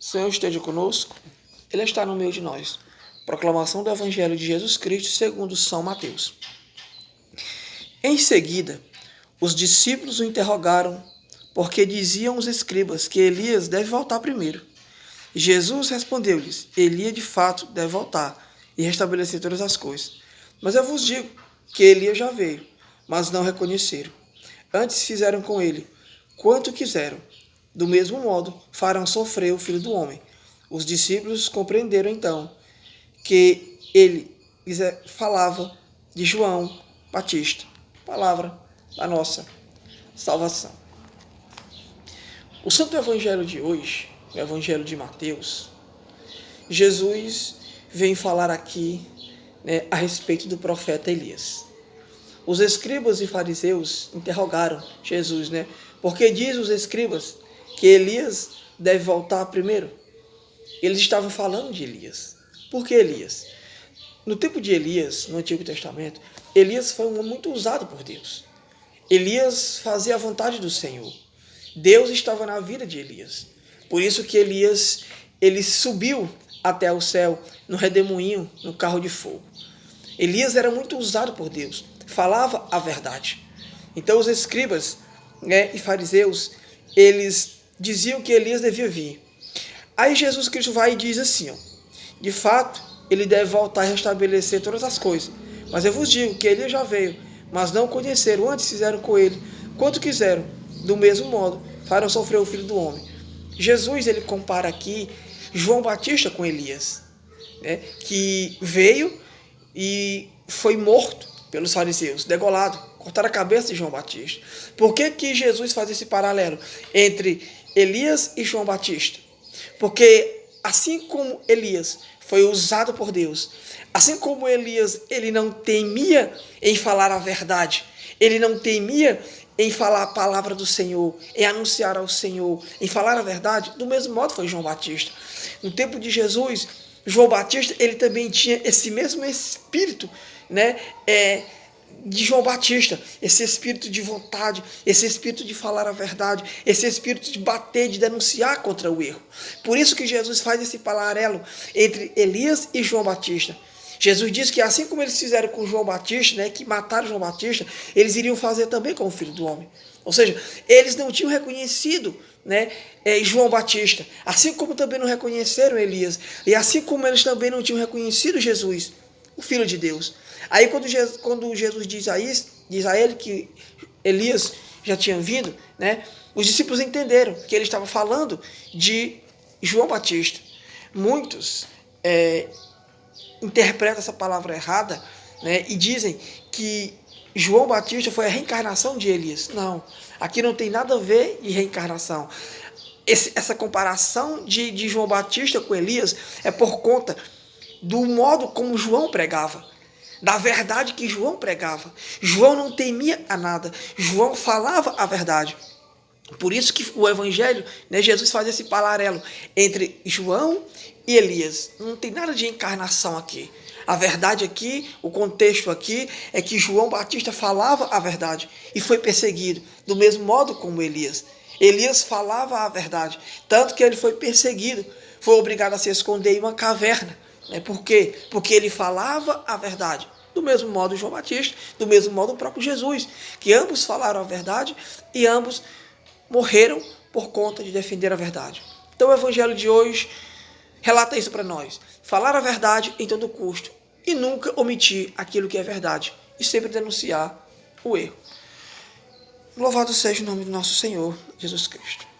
Senhor esteja conosco, Ele está no meio de nós. Proclamação do Evangelho de Jesus Cristo segundo São Mateus. Em seguida, os discípulos o interrogaram, porque diziam os escribas que Elias deve voltar primeiro. Jesus respondeu-lhes: Elias de fato deve voltar e restabelecer todas as coisas. Mas eu vos digo que Elias já veio, mas não reconheceram. Antes fizeram com ele quanto quiseram. Do mesmo modo, farão sofrer o Filho do Homem. Os discípulos compreenderam então que ele falava de João Batista. Palavra da nossa salvação. O Santo Evangelho de hoje, o Evangelho de Mateus, Jesus vem falar aqui a respeito do profeta Elias. Os escribas e fariseus interrogaram Jesus, porque diz os escribas que Elias deve voltar primeiro. Eles estavam falando de Elias. Por que Elias? No tempo de Elias, no Antigo Testamento, Elias foi um homem muito usado por Deus. Elias fazia a vontade do Senhor. Deus estava na vida de Elias. Por isso que Elias, ele subiu até o céu no redemoinho, no carro de fogo. Elias era muito usado por Deus. Falava a verdade. Então os escribas e fariseus, eles diziam que Elias devia vir. Aí Jesus Cristo vai e diz assim, de fato, ele deve voltar e restabelecer todas as coisas. Mas eu vos digo que Elias já veio, mas não o conheceram. Antes fizeram com ele quanto quiseram. Do mesmo modo, farão sofrer o Filho do Homem. Jesus, ele compara aqui João Batista com Elias, que veio e foi morto pelos fariseus, degolado, cortaram a cabeça de João Batista. Por que Jesus faz esse paralelo entre Elias e João Batista? Porque assim como Elias foi usado por Deus, assim como Elias, ele não temia em falar a verdade, ele não temia em falar a palavra do Senhor, em anunciar ao Senhor, em falar a verdade, do mesmo modo foi João Batista. No tempo de Jesus, João Batista, ele também tinha esse mesmo espírito, de João Batista, esse espírito de vontade, esse espírito de falar a verdade, esse espírito de bater, de denunciar contra o erro. Por isso que Jesus faz esse paralelo entre Elias e João Batista. Jesus diz que assim como eles fizeram com João Batista, que mataram João Batista, eles iriam fazer também com o Filho do Homem. Ou seja, eles não tinham reconhecido João Batista, assim como também não reconheceram Elias, e assim como eles também não tinham reconhecido Jesus, o Filho de Deus. Aí quando Jesus diz a ele que Elias já tinha vindo, os discípulos entenderam que ele estava falando de João Batista. Muitos interpretam essa palavra errada, e dizem que João Batista foi a reencarnação de Elias. Não, aqui não tem nada a ver de reencarnação. Essa comparação de João Batista com Elias é por conta do modo como João pregava, da verdade que João pregava. João não temia a nada, João falava a verdade. Por isso que o Evangelho, Jesus faz esse paralelo entre João e Elias. Não tem nada de encarnação aqui. A verdade aqui, o contexto aqui, é que João Batista falava a verdade e foi perseguido, do mesmo modo como Elias. Elias falava a verdade, tanto que ele foi perseguido, foi obrigado a se esconder em uma caverna. Por quê? Porque ele falava a verdade. Do mesmo modo João Batista, do mesmo modo o próprio Jesus, que ambos falaram a verdade e ambos morreram por conta de defender a verdade. Então o Evangelho de hoje relata isso para nós. Falar a verdade em todo custo e nunca omitir aquilo que é verdade e sempre denunciar o erro. Louvado seja o nome do nosso Senhor Jesus Cristo.